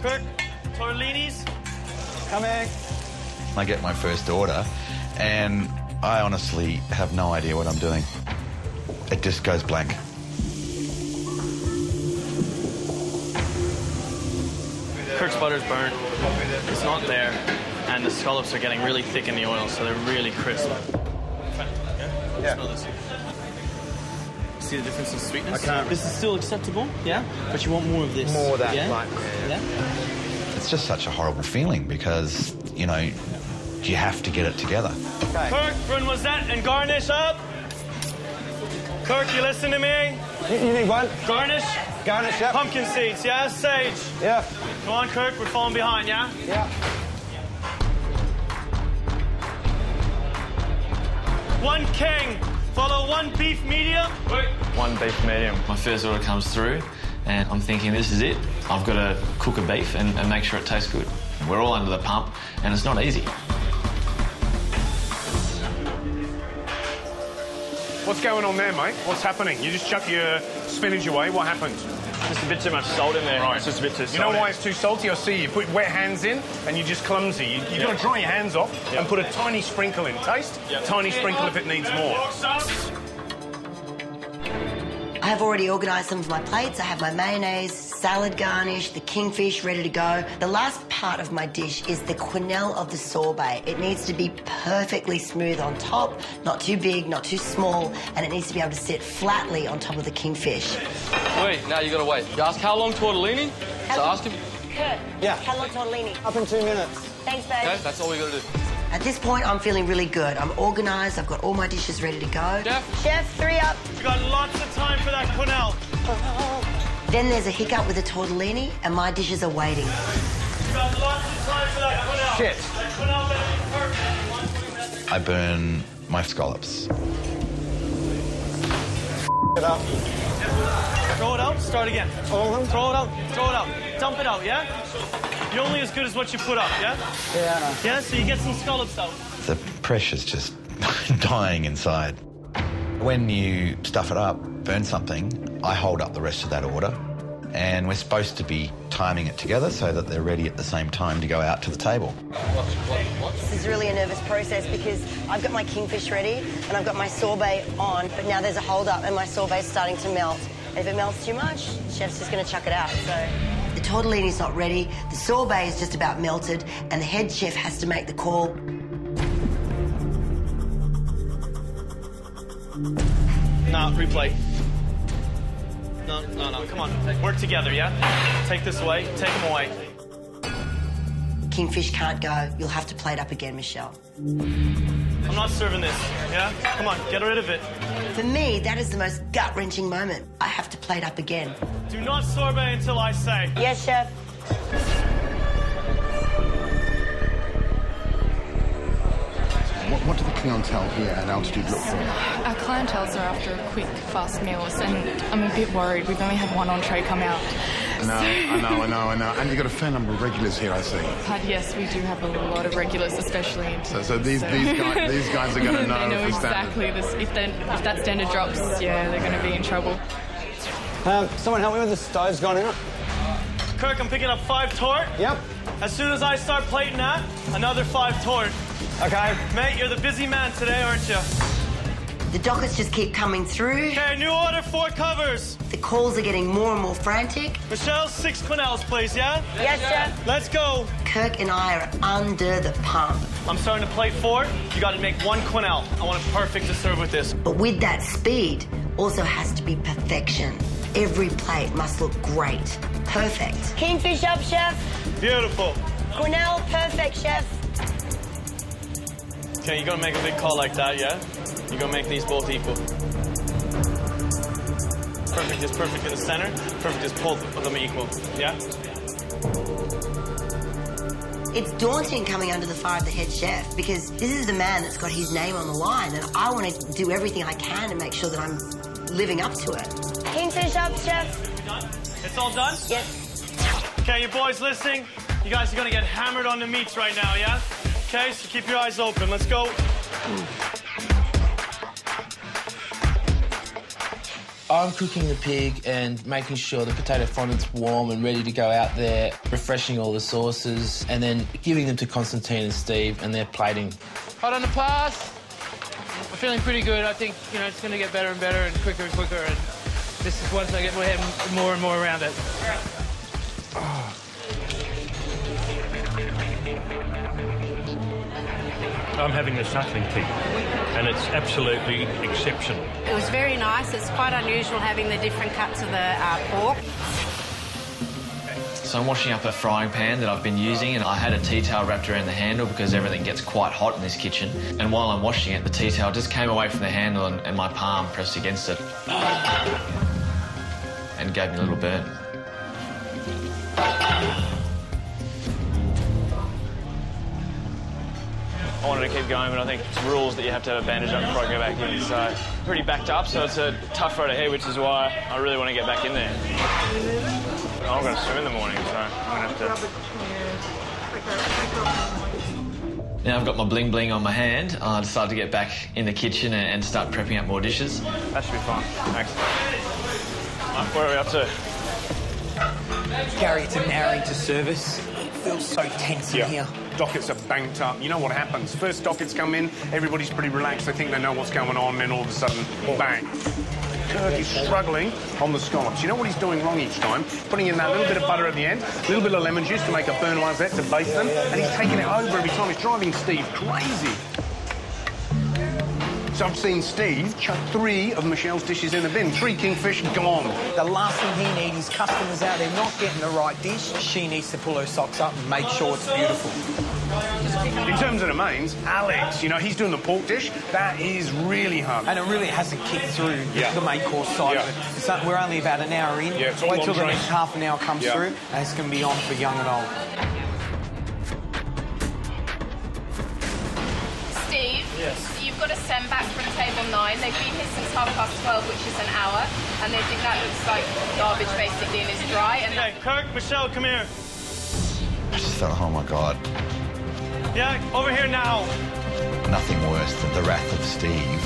Kirk, tortellinis. Coming. I get my first order, and I honestly have no idea what I'm doing. It just goes blank. Kirk's butter's burnt. It's not there, and the scallops are getting really thick in the oil, so they're really crisp. Yeah. Smell this. See the difference in sweetness? I can't. This is still acceptable, yeah? But you want more of this. More of that, yeah? right? Yeah. It's just such a horrible feeling because, you know, you have to get it together. Okay. Kirk, burn was that, and garnish up. Kirk, you listen to me? You need one? Garnish. Garnish, yep. Pumpkin seeds, yeah? Sage. Yeah. Go on, Kirk, we're falling behind, yeah? Yeah. One king, follow one beef medium. Wait. One beef medium. My first order comes through, and I'm thinking, this is it. I've got to cook a beef and make sure it tastes good. We're all under the pump, and it's not easy. What's going on there, mate? What's happening? You just chuck your spinach away. What happened? Just a bit too much salt in there. Right. It's just a bit too salty. You know why it's too salty? I see you put wet hands in and you're just clumsy. You've got to dry your hands off and put a tiny sprinkle in. Taste? Tiny sprinkle if it needs more. I have already organised some of my plates. I have my mayonnaise, salad garnish, the kingfish ready to go. The last part of my dish is the quenelle of the sorbet. It needs to be perfectly smooth on top, not too big, not too small, and it needs to be able to sit flatly on top of the kingfish. Wait, now you gotta wait. You ask how long tortellini? So ask him. Kurt, Yeah. how long tortellini? Up in 2 minutes. Thanks, babe. Okay, that's all we gotta do. At this point, I'm feeling really good. I'm organised, I've got all my dishes ready to go. Chef? 3 up. We got lots of time for that quenelle. Then there's a hiccup with the tortellini, and my dishes are waiting. We got lots of time for that quenelle. Shit. That quenelle better be perfect. I burn my scallops. Get up. Throw it out, start again. All of them? Throw it out, throw it out. Dump it out, yeah? You're only as good as what you put up, yeah? Yeah. Yeah, so you get some scallops out. The pressure's just dying inside. When you stuff it up, burn something, I hold up the rest of that order, and we're supposed to be timing it together so that they're ready at the same time to go out to the table. This is really a nervous process because I've got my kingfish ready and I've got my sorbet on, but now there's a hold up and my sorbet's starting to melt. And if it melts too much, the chef's just going to chuck it out, so... The tortellini's not ready, the sorbet is just about melted, and the head chef has to make the call. No, replay. No, come on. Work together, yeah? Take this away, take them away. Kingfish can't go. You'll have to plate up again, Michelle. I'm not serving this, yeah? Come on, get rid of it. For me, that is the most gut-wrenching moment. I have to plate up again. Do not sorbet until I say. Yes, chef. What do the clientele here at Altitude look for? Our clientels are after quick, fast meals, and I'm a bit worried. We've only had one entree come out. No, I know. And you've got a fair number of regulars here, I see. But yes, we do have a lot of regulars, especially in So these guys are going to know, they know if the exactly this. If that standard drops, yeah, they're going to be in trouble. Someone help me with the stove's gone out. Kirk, I'm picking up 5 tort. Yep. As soon as I start plating that, another 5 tort. Okay. Mate, you're the busy man today, aren't you? The dockets just keep coming through. Okay, new order, 4 covers. The calls are getting more and more frantic. Michelle, 6 quenelles, please, yeah? Yes, chef. Let's go. Kirk and I are under the pump. I'm starting to plate 4. You got to make 1 quenelle. I want it perfect to serve with this. But with that speed, also has to be perfection. Every plate must look great. Perfect. Kingfish up, chef. Beautiful. Quenelle, perfect, chef. Okay, you're going to make a big call like that, yeah? You're going to make these both equal. Perfect is perfect in the center. Perfect is both of them equal, yeah? It's daunting coming under the fire of the head chef because this is the man that's got his name on the line, and I want to do everything I can to make sure that I'm living up to it. Kingfish up, chef. It's all done? Yes. Okay, you boys listening? You guys are going to get hammered on the meats right now, yeah? Okay, so keep your eyes open. Let's go. I'm cooking the pig and making sure the potato fondant's warm and ready to go out there, refreshing all the sauces, and then giving them to Constantine and Steve, and they're plating. Hot on the pass. I'm feeling pretty good. I think, you know, it's going to get better and better and quicker, and this is once I get my head more and more around it. I'm having the suckling pig, and it's absolutely exceptional. It was very nice. It's quite unusual having the different cuts of the pork. So I'm washing up a frying pan that I've been using, and I had a tea towel wrapped around the handle because everything gets quite hot in this kitchen. And while I'm washing it, the tea towel just came away from the handle and my palm pressed against it and gave me a little burn. I wanted to keep going, but I think it's rules that you have to have a bandage up before I go back in. So pretty backed up, so it's a tough road ahead, which is why I really want to get back in there. I'm going to swim in the morning, so I'm going to have to... Now I've got my bling bling on my hand, I decided to get back in the kitchen and start prepping up more dishes. That should be fun. Thanks. Where are we up to? Gary, it's an hour into service. It feels so tense in here. Dockets are banked up. You know what happens? First dockets come in, everybody's pretty relaxed. They think they know what's going on, and then all of a sudden, bang. Kirk is struggling on the scallops. You know what he's doing wrong each time? Putting in that little bit of butter at the end, a little bit of lemon juice to make a burn noisette to bake them, and he's taking it over every time. He's driving Steve crazy. So I've seen Steve chuck 3 of Michelle's dishes in the bin. 3 kingfish gone. The last thing he needs is customers out there not getting the right dish. She needs to pull her socks up and make sure it's beautiful. In terms of the mains, Alex, you know, he's doing the pork dish. That is really hard. And it really hasn't kicked through the main course side of it. So we're only about an hour in. Yeah, it's all wait till on the train. next half an hour comes through, and it's going to be on for young and old. Steve? Yes? You've got to send back from table 9. They've been here since 12:30, which is an hour, and they think that looks like garbage, basically, and is dry. And Hey, Kirk, Michelle, come here. I just thought, oh my God, Yeah, over here now. nothing worse than the wrath of Steve